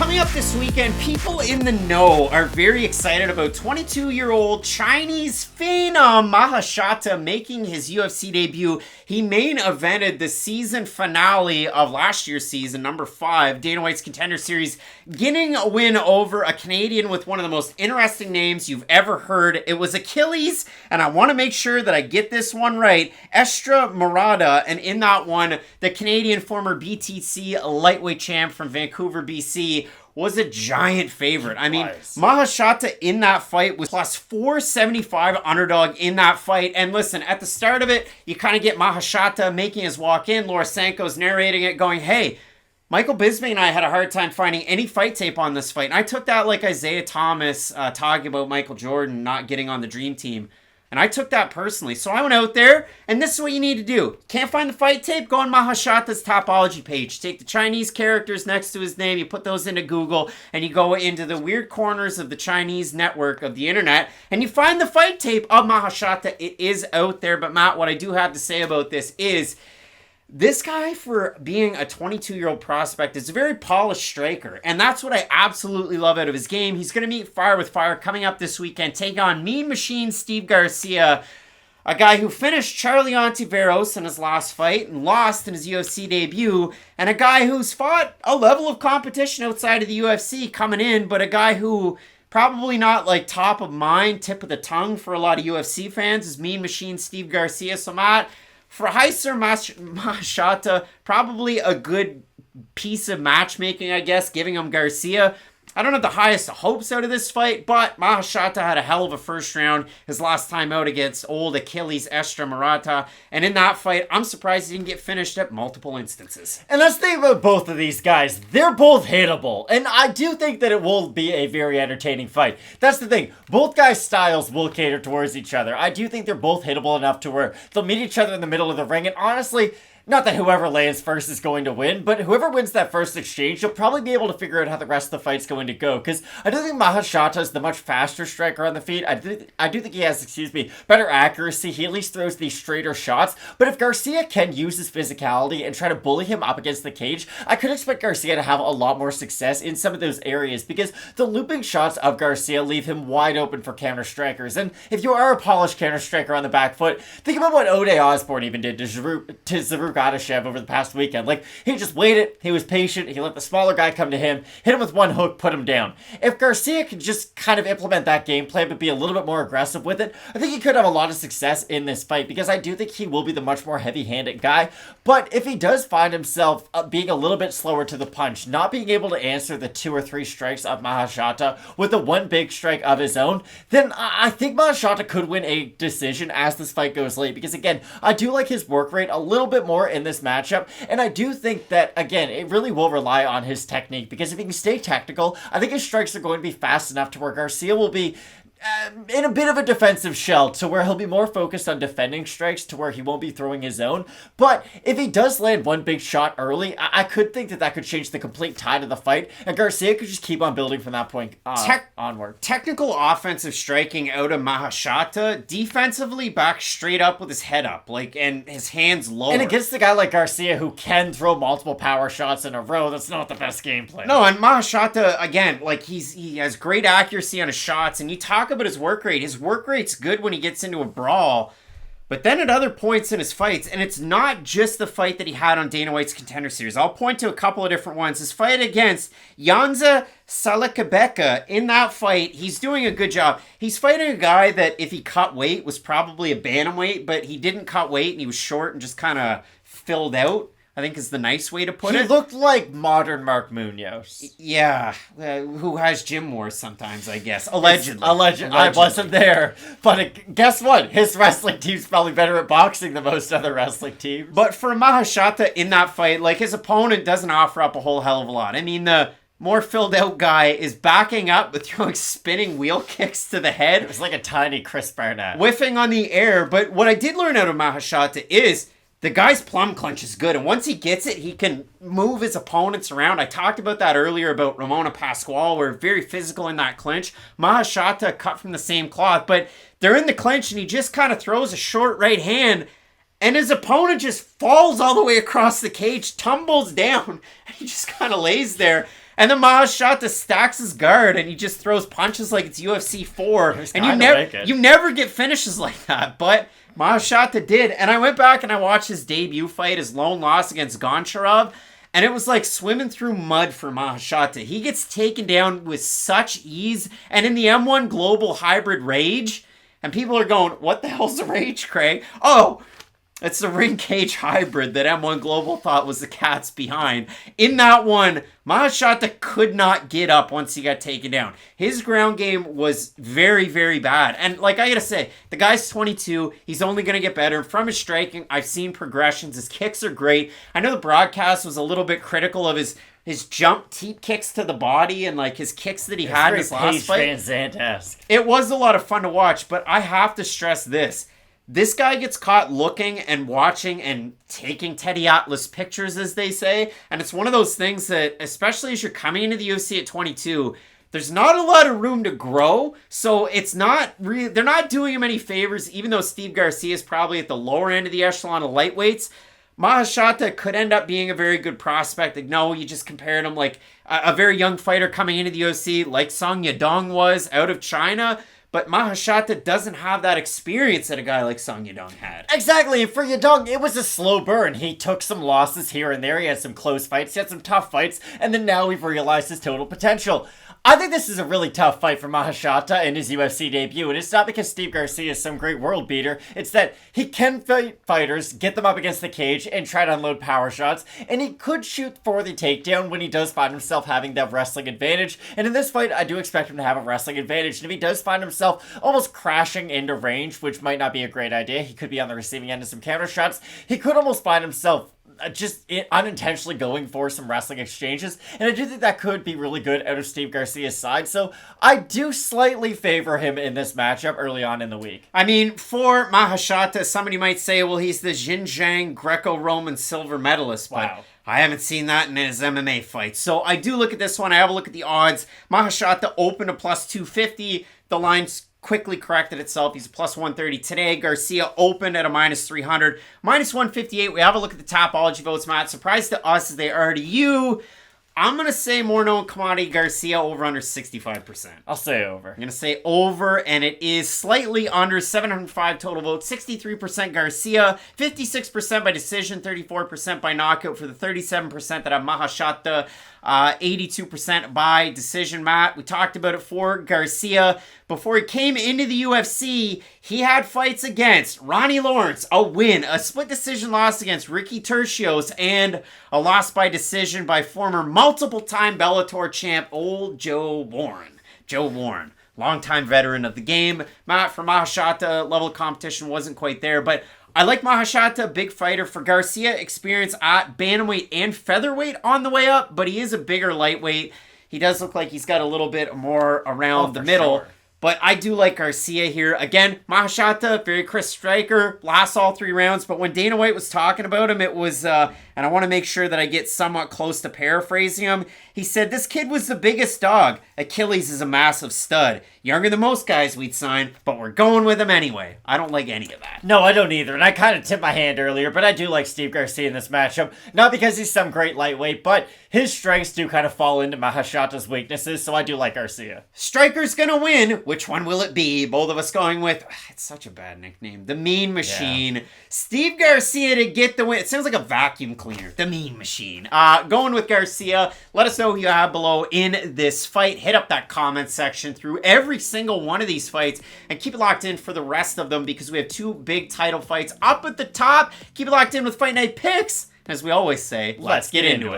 Coming up this weekend, people in the know are very excited about 22-year-old Chinese phenom Maheshate making his UFC debut. He main evented the season finale of last year's season, number 5, Dana White's Contender Series, getting a win over a Canadian with one of the most interesting names you've ever heard. It was Achilles, and I want to make sure that I get this one right, Estra Murata, and in that one, the Canadian former BTC lightweight champ from Vancouver, BC, was a giant favorite. I mean, Maheshate in that fight was plus 475 underdog in that fight. And listen, at the start of it, you kind of get Maheshate making his walk in. Laura Sanko's narrating it going, hey, Michael Bisping and I had a hard time finding any fight tape on this fight. And I took that like Isaiah Thomas talking about Michael Jordan not getting on the Dream Team. And I took that personally. So I went out there, and this is what you need to do. Can't find the fight tape? Go on Maheshate's Topology page. Take the Chinese characters next to his name, you put those into Google, and you go into the weird corners of the Chinese network of the internet, and you find the fight tape of Maheshate. It is out there. But Matt, what I do have to say about this is, this guy, for being a 22-year-old prospect, is a very polished striker. And that's what I absolutely love out of his game. He's going to meet Fire with Fire coming up this weekend, take on Mean Machine Steve Garcia, a guy who finished Charlie Ontiveros in his last fight and lost in his UFC debut, and a guy who's fought a level of competition outside of the UFC coming in, but a guy who probably not like top of mind, tip of the tongue for a lot of UFC fans is Mean Machine Steve Garcia. So Matt, for Heiser Maheshate, probably a good piece of matchmaking, I guess, giving him Garcia. I don't have the highest hopes out of this fight, but Maheshate had a hell of a first round his last time out against old Achilles Estra Murata. And in that fight, I'm surprised he didn't get finished at multiple instances. And that's the thing about both of these guys. They're both hittable. And I do think that it will be a very entertaining fight. That's the thing. Both guys' styles will cater towards each other. I do think they're both hittable enough to where they'll meet each other in the middle of the ring. And honestly, not that whoever lands first is going to win, but whoever wins that first exchange, you'll probably be able to figure out how the rest of the fight's going to go. Because I do think Maheshate is the much faster striker on the feet. I do think he has, better accuracy. He at least throws these straighter shots. But if Garcia can use his physicality and try to bully him up against the cage, I could expect Garcia to have a lot more success in some of those areas. Because the looping shots of Garcia leave him wide open for counter strikers. And if you are a polished counter striker on the back foot, think about what Ode Osborne even did to Zaruk Adeshev over the past weekend. Like, he just waited, he was patient, he let the smaller guy come to him, hit him with one hook, put him down. If Garcia could just kind of implement that game plan but be a little bit more aggressive with it, I think he could have a lot of success in this fight, because I do think he will be the much more heavy-handed guy. But if he does find himself being a little bit slower to the punch, not being able to answer the 2 or 3 strikes of Maheshate with the one big strike of his own, then I think Maheshate could win a decision as this fight goes late, because again, I do like his work rate a little bit more in this matchup, and I do think that, again, it really will rely on his technique, because if he can stay technical, I think his strikes are going to be fast enough to where Garcia will be in a bit of a defensive shell, to where he'll be more focused on defending strikes, to where he won't be throwing his own. But if he does land one big shot early, I could think that could change the complete tide of the fight, and Garcia could just keep on building from that point onward. Technical offensive striking out of Maheshate, defensively back straight up with his head up, and his hands lower. And against a guy like Garcia who can throw multiple power shots in a row, that's not the best game plan. No, and Maheshate, again, he has great accuracy on his shots, and you talk about his work rate. His work rate's good when he gets into a brawl, but then at other points in his fights, and it's not just the fight that he had on Dana White's Contender Series. I'll point to a couple of different ones. His fight against Yanza Salakabeka, in that fight, he's doing a good job. He's fighting a guy that, if he cut weight, was probably a bantamweight, but he didn't cut weight, and he was short and just kind of filled out, I think is the nice way to put it. He looked like modern Mark Munoz. Yeah, who has gym wars sometimes, I guess. Allegedly. I wasn't there. But guess what? His wrestling team's probably better at boxing than most other wrestling teams. But for Maheshate in that fight, his opponent doesn't offer up a whole hell of a lot. I mean, the more filled out guy is backing up with throwing spinning wheel kicks to the head. It was like a tiny Chris Barnett. Whiffing on the air. But what I did learn out of Maheshate is the guy's plum clinch is good, and once he gets it, he can move his opponents around. I talked about that earlier about Ramona Pascual. We're very physical in that clinch. Maheshate cut from the same cloth, but they're in the clinch, and he just kind of throws a short right hand, and his opponent just falls all the way across the cage, tumbles down, and he just kind of lays there. And then Maheshate stacks his guard and he just throws punches like it's UFC 4. And you never get finishes like that. But Maheshate did. And I went back and I watched his debut fight, his lone loss against Goncharov. And it was like swimming through mud for Maheshate. He gets taken down with such ease. And in the M1 Global Hybrid Rage, and people are going, what the hell's a Rage, Craig? Oh, it's the ring cage hybrid that M1 Global thought was the cat's behind. In that one, Maheshate could not get up once he got taken down. His ground game was very, very bad. And like I gotta say, the guy's 22. He's only gonna get better. From his striking, I've seen progressions. His kicks are great. I know the broadcast was a little bit critical of his jump teep kicks to the body and like his kicks that he had in his last fight. It was a lot of fun to watch, but I have to stress this. This guy gets caught looking and watching and taking Teddy Atlas pictures, as they say. And it's one of those things that, especially as you're coming into the UFC at 22, there's not a lot of room to grow. So it's not they're not doing him any favors, even though Steve Garcia is probably at the lower end of the echelon of lightweights. Maheshate could end up being a very good prospect. Like, no, you just compared him like a very young fighter coming into the UFC, like Song Yadong was out of China. But Maheshate doesn't have that experience that a guy like Song Yadong had. Exactly, and for Yadong, it was a slow burn. He took some losses here and there, he had some close fights, he had some tough fights, and then now we've realized his total potential. I think this is a really tough fight for Maheshate in his UFC debut, and it's not because Steve Garcia is some great world beater, it's that he can fight fighters, get them up against the cage, and try to unload power shots, and he could shoot for the takedown when he does find himself having that wrestling advantage, and in this fight, I do expect him to have a wrestling advantage, and if he does find himself almost crashing into range, which might not be a great idea, he could be on the receiving end of some counter shots, he could almost find himself just unintentionally going for some wrestling exchanges, and I do think that could be really good out of Steve Garcia's side, so I do slightly favor him in this matchup early on in the week. I mean, for Maheshate, somebody might say, well, he's the Xinjiang Greco-Roman silver medalist, but wow. I haven't seen that in his MMA fights. So I do look at this one, I have a look at the odds. Maheshate opened to plus 250, the line's quickly corrected itself. He's a plus 130 today. Garcia opened at a minus 300. Minus 158. We have a look at the Tapology votes, Matt. Surprise to us as they are to you. I'm going to say more known commodity Garcia over under 65%. I'll say over. I'm going to say over, and it is slightly under 705 total votes. 63% Garcia, 56% by decision, 34% by knockout for the 37% that have Maheshate, 82% by decision, Matt. We talked about it for Garcia. Before he came into the UFC, he had fights against Ronnie Lawrence, a win, a split decision loss against Ricky Tercios, and a loss by decision by former multiple-time Bellator champ, old Joe Warren. Joe Warren, longtime veteran of the game. Matt, for Maheshate, level of competition wasn't quite there, but I like Maheshate, big fighter. For Garcia, experience at bantamweight and featherweight on the way up, but he is a bigger lightweight. He does look like he's got a little bit more around the middle. Sure. But I do like Garcia here. Again, Maheshate, very crisp striker, lasts all 3 rounds. But when Dana White was talking about him, it was, and I want to make sure that I get somewhat close to paraphrasing him, he said, this kid was the biggest dog. Achilles is a massive stud. Younger than most guys we'd sign, but we're going with him anyway. I don't like any of that. No, I don't either. And I kind of tipped my hand earlier, but I do like Steve Garcia in this matchup. Not because he's some great lightweight, but his strengths do kind of fall into Maheshate's weaknesses, so I do like Garcia. Striker's gonna win. Which one will it be? Both of us going with, it's such a bad nickname, the Mean Machine. Yeah. Steve Garcia to get the win. It sounds like a vacuum cleaner. The Mean Machine. Going with Garcia. Let us know who you have below in this fight. Hit up that comment section through every single one of these fights and keep it locked in for the rest of them because we have 2 big title fights up at the top. Keep it locked in with Fight Night Picks. As we always say, let's get into it.